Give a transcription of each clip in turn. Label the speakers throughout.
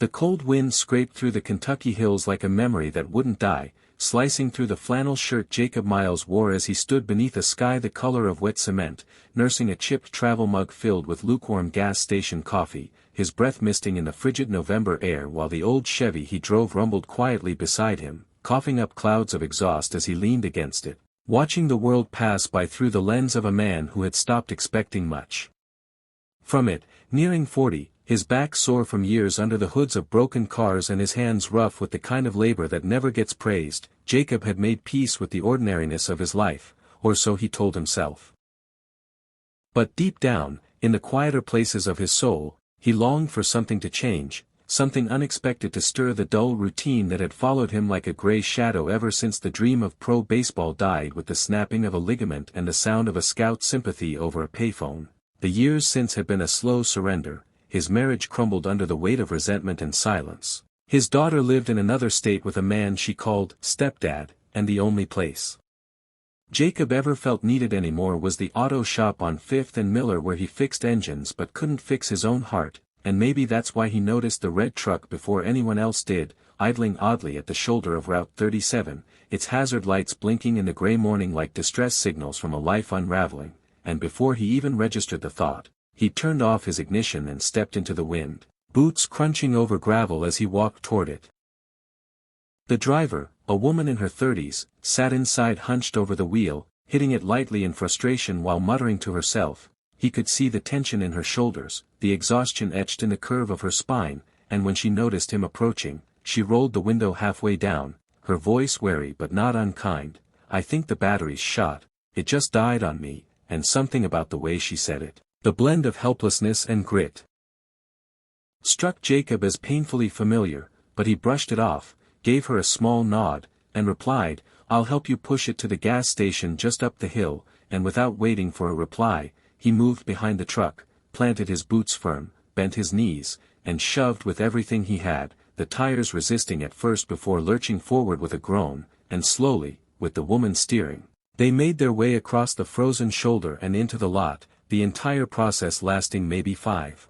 Speaker 1: The cold wind scraped through the Kentucky hills like a memory that wouldn't die, slicing through the flannel shirt Jacob Miles wore as he stood beneath a sky the color of wet cement, nursing a chipped travel mug filled with lukewarm gas station coffee, his breath misting in the frigid November air while the old Chevy he drove rumbled quietly beside him, coughing up clouds of exhaust as he leaned against it, watching the world pass by through the lens of a man who had stopped expecting much from it. Nearing 40, his back sore from years under the hoods of broken cars and his hands rough with the kind of labor that never gets praised, Jacob had made peace with the ordinariness of his life, or so he told himself. But deep down, in the quieter places of his soul, he longed for something to change, something unexpected to stir the dull routine that had followed him like a gray shadow ever since the dream of pro baseball died with the snapping of a ligament and the sound of a scout sympathy over a payphone. The years since had been a slow surrender. His marriage crumbled under the weight of resentment and silence. His daughter lived in another state with a man she called stepdad, and the only place Jacob ever felt needed anymore was the auto shop on 5th and Miller where he fixed engines but couldn't fix his own heart, and maybe that's why he noticed the red truck before anyone else did, idling oddly at the shoulder of Route 37, its hazard lights blinking in the gray morning like distress signals from a life unraveling, and before he even registered the thought, he turned off his ignition and stepped into the wind, boots crunching over gravel as he walked toward it. The driver, a woman in her 30s, sat inside hunched over the wheel, hitting it lightly in frustration while muttering to herself. He could see the tension in her shoulders, the exhaustion etched in the curve of her spine, and when she noticed him approaching, she rolled the window halfway down, her voice wary but not unkind. "I think the battery's shot, it just died on me," and something about the way she said it, the blend of helplessness and grit, struck Jacob as painfully familiar, but he brushed it off, gave her a small nod, and replied, "I'll help you push it to the gas station just up the hill," and without waiting for a reply, he moved behind the truck, planted his boots firm, bent his knees, and shoved with everything he had, the tires resisting at first before lurching forward with a groan, and slowly, with the woman steering, they made their way across the frozen shoulder and into the lot, the entire process lasting maybe 5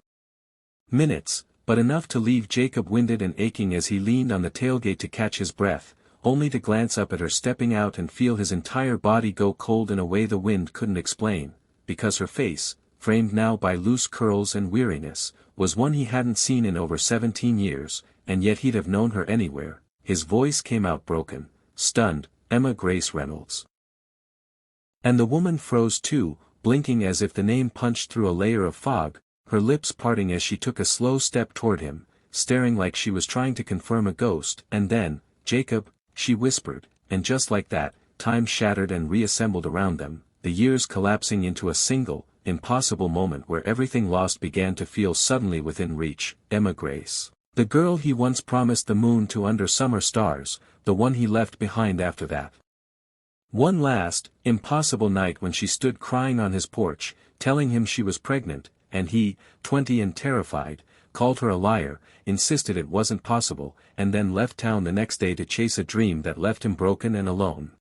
Speaker 1: minutes, but enough to leave Jacob winded and aching as he leaned on the tailgate to catch his breath, only to glance up at her stepping out and feel his entire body go cold in a way the wind couldn't explain, because her face, framed now by loose curls and weariness, was one he hadn't seen in over 17 years, and yet he'd have known her anywhere. His voice came out broken, stunned, "Emma Grace Reynolds." And the woman froze too, blinking as if the name punched through a layer of fog, her lips parting as she took a slow step toward him, staring like she was trying to confirm a ghost, and then, "Jacob," she whispered, and just like that, time shattered and reassembled around them, the years collapsing into a single, impossible moment where everything lost began to feel suddenly within reach. Emma Grace. The girl he once promised the moon to under summer stars, the one he left behind after that one last, impossible night when she stood crying on his porch, telling him she was pregnant, and he, 20 and terrified, called her a liar, insisted it wasn't possible, and then left town the next day to chase a dream that left him broken and alone.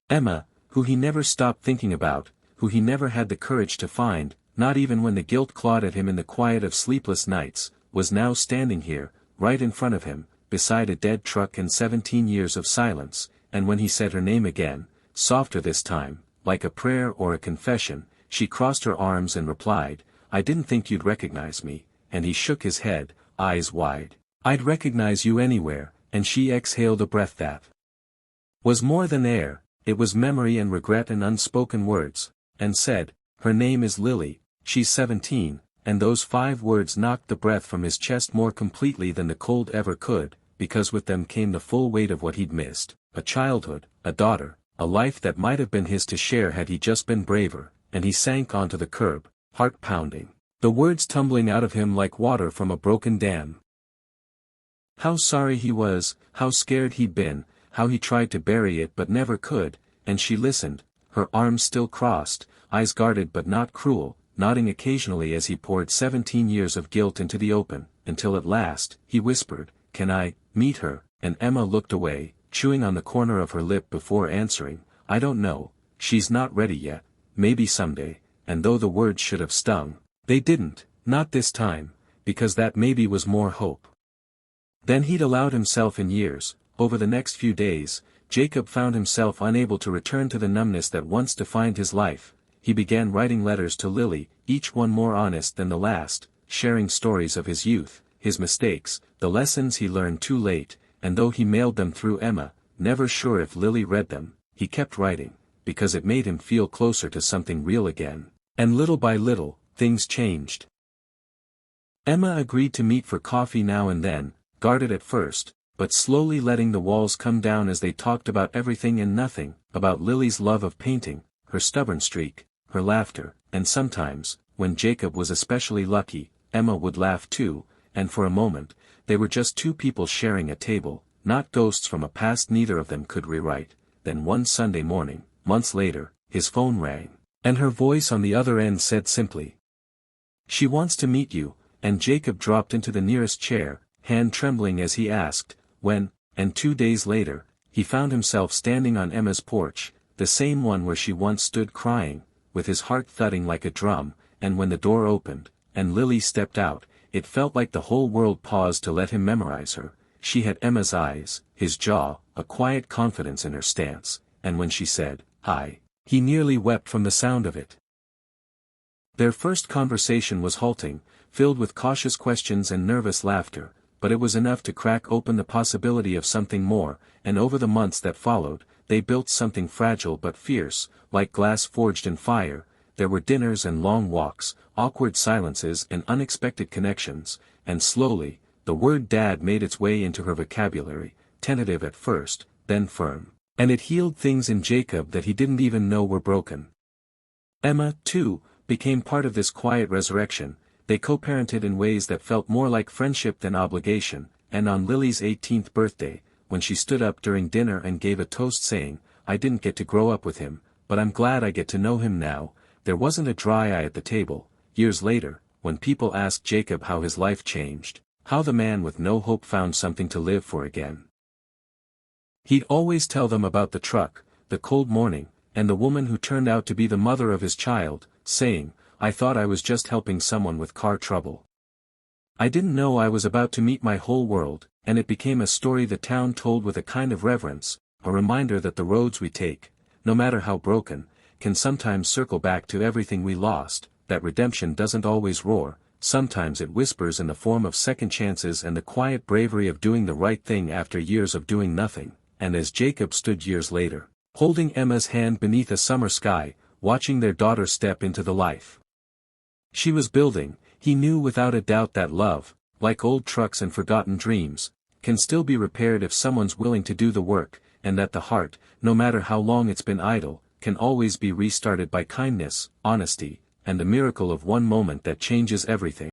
Speaker 1: Emma, who he never stopped thinking about, who he never had the courage to find, not even when the guilt clawed at him in the quiet of sleepless nights, was now standing here, right in front of him, beside a dead truck and 17 years of silence, and when he said her name again, softer this time, like a prayer or a confession, she crossed her arms and replied, "I didn't think you'd recognize me," and he shook his head, eyes wide. "I'd recognize you anywhere," and she exhaled a breath that was more than air, it was memory and regret and unspoken words, and said, "Her name is Lily, she's 17, and those 5 words knocked the breath from his chest more completely than the cold ever could, because with them came the full weight of what he'd missed, a childhood, a daughter, a life that might have been his to share had he just been braver, and he sank onto the curb, heart pounding, the words tumbling out of him like water from a broken dam. How sorry he was, how scared he'd been, how he tried to bury it but never could, and she listened, her arms still crossed, eyes guarded but not cruel, nodding occasionally as he poured 17 years of guilt into the open, until at last, he whispered, "Can I meet her?" And Emma looked away, chewing on the corner of her lip before answering, "I don't know, she's not ready yet, maybe someday," and though the words should have stung, they didn't, not this time, because that maybe was more hope than he'd allowed himself in years. Over the next few days, Jacob found himself unable to return to the numbness that once defined his life. He began writing letters to Lily, each one more honest than the last, sharing stories of his youth, his mistakes, the lessons he learned too late, and though he mailed them through Emma, never sure if Lily read them, he kept writing, because it made him feel closer to something real again. And little by little, things changed. Emma agreed to meet for coffee now and then, guarded at first, but slowly letting the walls come down as they talked about everything and nothing, about Lily's love of painting, her stubborn streak, her laughter, and sometimes, when Jacob was especially lucky, Emma would laugh too, and for a moment, they were just two people sharing a table, not ghosts from a past neither of them could rewrite. Then one Sunday morning, months later, his phone rang, and her voice on the other end said simply, "She wants to meet you," and Jacob dropped into the nearest chair, hand trembling as he asked, "When?" And 2 days later, he found himself standing on Emma's porch, the same one where she once stood crying, with his heart thudding like a drum, and when the door opened, and Lily stepped out, it felt like the whole world paused to let him memorize her. She had Emma's eyes, his jaw, a quiet confidence in her stance, and when she said, "Hi," he nearly wept from the sound of it. Their first conversation was halting, filled with cautious questions and nervous laughter, but it was enough to crack open the possibility of something more, and over the months that followed, they built something fragile but fierce, like glass forged in fire. There were dinners and long walks, awkward silences and unexpected connections, and slowly, the word dad made its way into her vocabulary, tentative at first, then firm, and it healed things in Jacob that he didn't even know were broken. Emma, too, became part of this quiet resurrection. They co-parented in ways that felt more like friendship than obligation, and on Lily's 18th birthday, when she stood up during dinner and gave a toast saying, "I didn't get to grow up with him, but I'm glad I get to know him now," there wasn't a dry eye at the table. Years later, when people asked Jacob how his life changed, how the man with no hope found something to live for again, he'd always tell them about the truck, the cold morning, and the woman who turned out to be the mother of his child, saying, "I thought I was just helping someone with car trouble. I didn't know I was about to meet my whole world," and it became a story the town told with a kind of reverence, a reminder that the roads we take, no matter how broken, can sometimes circle back to everything we lost, that redemption doesn't always roar, sometimes it whispers in the form of second chances and the quiet bravery of doing the right thing after years of doing nothing. And as Jacob stood years later, holding Emma's hand beneath a summer sky, watching their daughter step into the life she was building, he knew without a doubt that love, like old trucks and forgotten dreams, can still be repaired if someone's willing to do the work, and that the heart, no matter how long it's been idle, can always be restarted by kindness, honesty, and the miracle of one moment that changes everything.